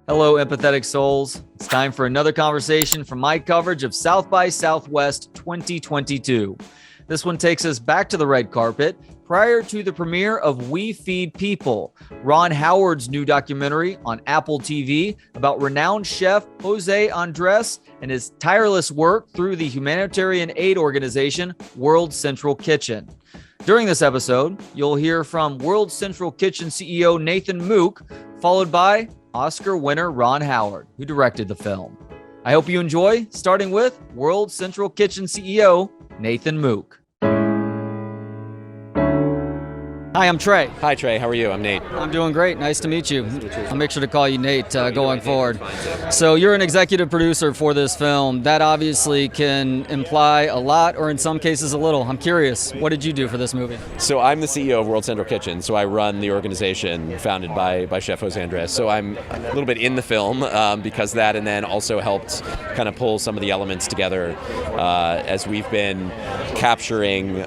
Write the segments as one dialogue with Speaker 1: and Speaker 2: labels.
Speaker 1: Hello, empathetic souls. It's time for another conversation from my coverage of South by Southwest 2022. This one takes us back to the red carpet prior to the premiere of We Feed People, Ron Howard's new documentary on Apple TV about renowned chef José Andrés and his tireless work through the humanitarian aid organization World Central Kitchen. During this episode, you'll hear from World Central Kitchen CEO Nathan Mook, followed by Oscar winner Ron Howard, who directed the film. I hope you enjoy, starting with World Central Kitchen CEO Nathan Mook. Hi, I'm Trey.
Speaker 2: Hi, Trey. How are you? I'm Nate.
Speaker 1: I'm doing great. Nice to meet you. I'll make sure to call you Nate going forward. So you're an executive producer for this film. That obviously can imply a lot, or in some cases a little. I'm curious, what did you do for this movie?
Speaker 2: So I'm the CEO of World Central Kitchen. So I run the organization founded by Chef José Andrés. So I'm a little bit in the film because of that, and then also helped kind of pull some of the elements together as we've been capturing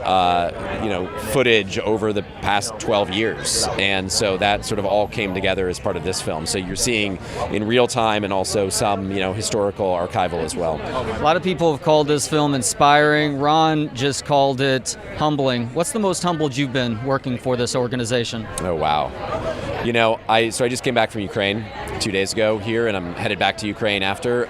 Speaker 2: footage over the past 12 years, and so that sort of all came together as part of this film. So you're seeing in real time and also some historical archival as well.
Speaker 1: A lot of people have called this film inspiring. Ron just called it humbling. What's the most humbled you've been working for this organization?
Speaker 2: Oh, wow. I just came back from Ukraine 2 days ago here, and I'm headed back to Ukraine after.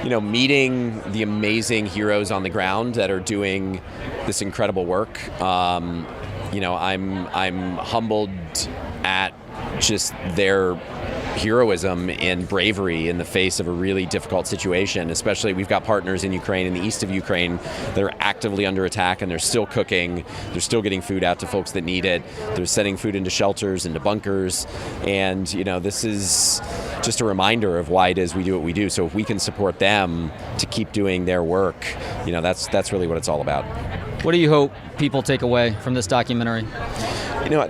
Speaker 2: Meeting the amazing heroes on the ground that are doing this incredible work. I'm humbled at just their heroism and bravery in the face of a really difficult situation. Especially, we've got partners in Ukraine, in the east of Ukraine, that are actively under attack, and they're still cooking. They're still getting food out to folks that need it. They're sending food into shelters, into bunkers, and this is just a reminder of why it is we do what we do. So if we can support them to keep doing their work, that's really what it's all about.
Speaker 1: What do you hope people take away from this documentary?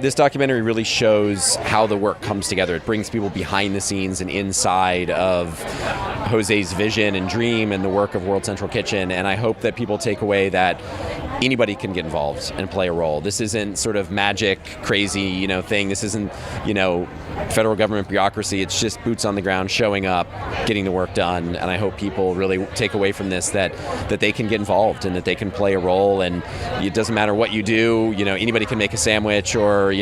Speaker 2: This documentary really shows how the work comes together. It brings people behind the scenes and inside of José's vision and dream and the work of World Central Kitchen. And I hope that people take away that anybody can get involved and play a role. This isn't sort of magic, crazy, thing. This isn't, federal government bureaucracy. It's just boots on the ground, showing up, getting the work done. And I hope people really take away from this that they can get involved and that they can play a role. And it doesn't matter what you do. Anybody can make a sandwich or,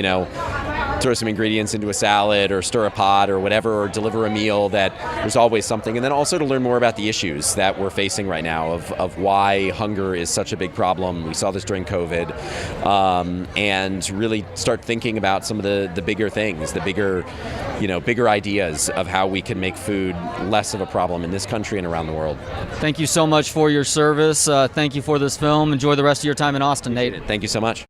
Speaker 2: throw some ingredients into a salad or stir a pot or whatever, or deliver a meal. That there's always something. And then also to learn more about the issues that we're facing right now of why hunger is such a big problem. We saw this during COVID, and really start thinking about some of the bigger things, the bigger ideas of how we can make food less of a problem in this country and around the world.
Speaker 1: Thank you so much for your service. Thank you for this film. Enjoy the rest of your time in Austin, Nate.
Speaker 2: Thank you so much.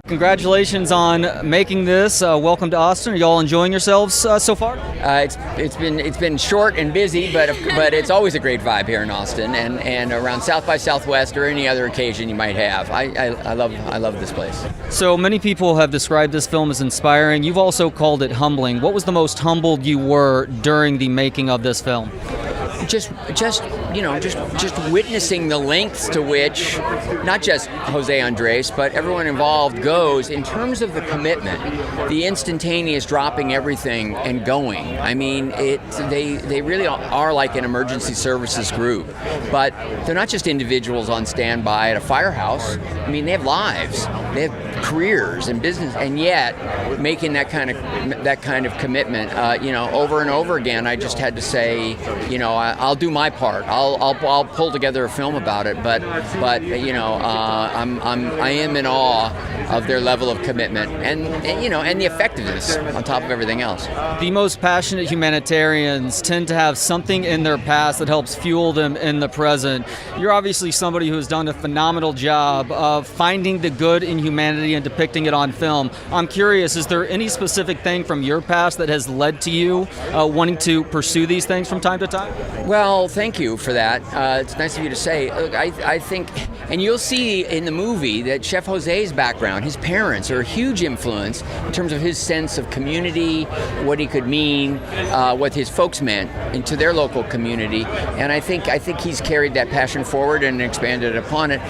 Speaker 1: Congratulations on making this. Welcome to Austin. Are you all enjoying yourselves so far?
Speaker 3: It's been short and busy, but it's always a great vibe here in Austin and around South by Southwest or any other occasion you might have. I love this place.
Speaker 1: So many people have described this film as inspiring. You've also called it humbling. What was the most humbled you were during the making of this film?
Speaker 3: Just witnessing the lengths to which not just José Andrés, but everyone involved goes in terms of the commitment, the instantaneous dropping everything and going. I mean, they really are like an emergency services group, but they're not just individuals on standby at a firehouse. I mean, they have lives, they have careers and business, and yet making that kind of commitment, over and over again. I just had to say, I'll do my part. I'll pull together a film about it, but I am in awe of their level of commitment and the effectiveness on top of everything else.
Speaker 1: The most passionate humanitarians tend to have something in their past that helps fuel them in the present. You're obviously somebody who has done a phenomenal job of finding the good in humanity and depicting it on film. I'm curious, is there any specific thing from your past that has led to you wanting to pursue these things from time to time?
Speaker 3: Well, thank you for that. It's nice of you to say. Look, I think And you'll see in the movie that Chef Jose's background, his parents are a huge influence in terms of his sense of community, what he could mean, what his folks meant into their local community. And I think he's carried that passion forward and expanded upon it.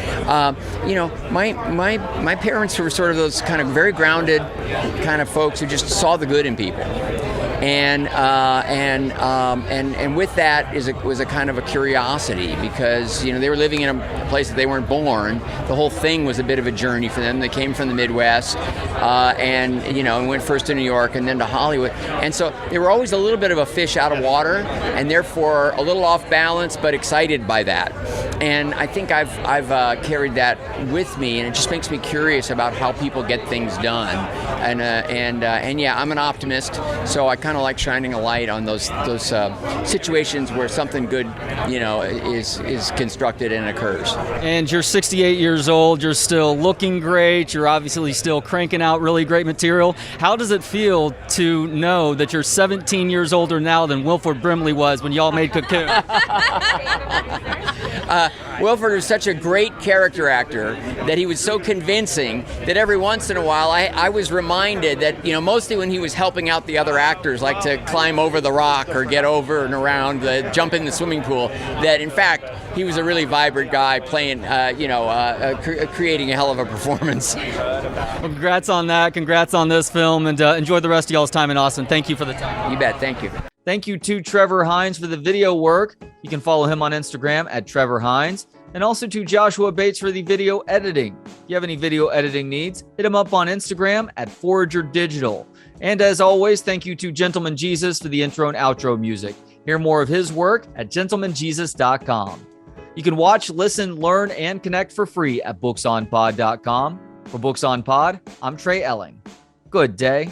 Speaker 3: My parents were sort of those kind of very grounded kind of folks who just saw the good in people. And with that was a kind of a curiosity, because they were living in a place that they weren't born. The whole thing was a bit of a journey for them. They came from the Midwest, and went first to New York and then to Hollywood. And so they were always a little bit of a fish out of water, and therefore a little off balance, but excited by that. And I think I've carried that with me, and it just makes me curious about how people get things done. And yeah, I'm an optimist, so I kind of like shining a light on those situations where something good, is constructed and occurs.
Speaker 1: And you're 68 years old. You're still looking great. You're obviously still cranking out really great material. How does it feel to know that you're 17 years older now than Wilford Brimley was when y'all made Cocoon?
Speaker 3: Wilford was such a great character actor that he was so convincing that every once in a while I was reminded that, mostly when he was helping out the other actors, like to climb over the rock or get over and around, jump in the swimming pool, that in fact he was a really vibrant guy playing, creating a hell of a performance.
Speaker 1: Well, congrats on that. Congrats on this film, and enjoy the rest of y'all's time in Austin. Thank you for the time.
Speaker 3: You bet. Thank you.
Speaker 1: Thank you to Trevor Hines for the video work. You can follow him on Instagram at Trevor Hines, and also to Joshua Bates for the video editing. If you have any video editing needs, hit him up on Instagram at Forager Digital. And as always, thank you to Gentleman Jesus for the intro and outro music. Hear more of his work at gentlemanjesus.com. You can watch, listen, learn, and connect for free at booksonpod.com. For Books on Pod, I'm Trey Elling. Good day.